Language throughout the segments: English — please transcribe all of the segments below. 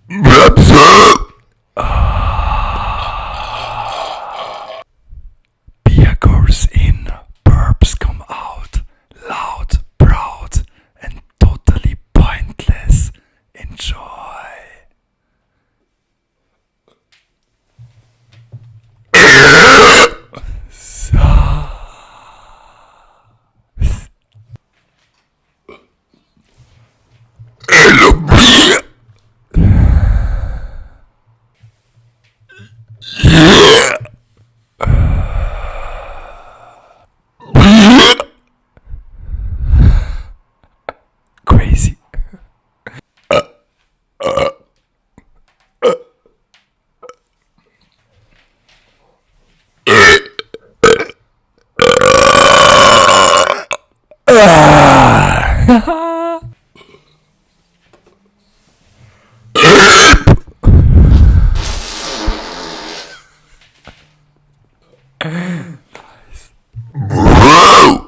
Burps. Beer goes in, burps come out, loud, proud, and totally pointless. Enjoy. Hello, Bier. Yeah. Bier. Crazy. Bro.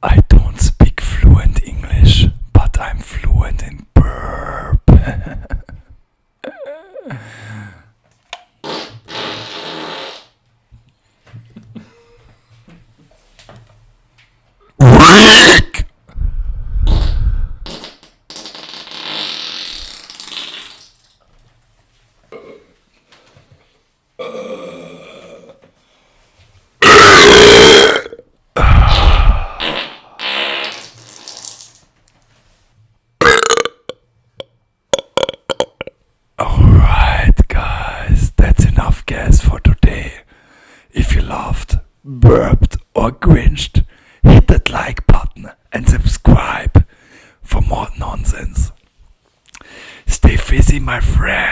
I don't speak fluent English, but I'm fluent in burp. Weak. Alright guys, that's enough gas for today. If you laughed, burped or grinched, hit that like button and subscribe for more nonsense. Stay fizzy my friend.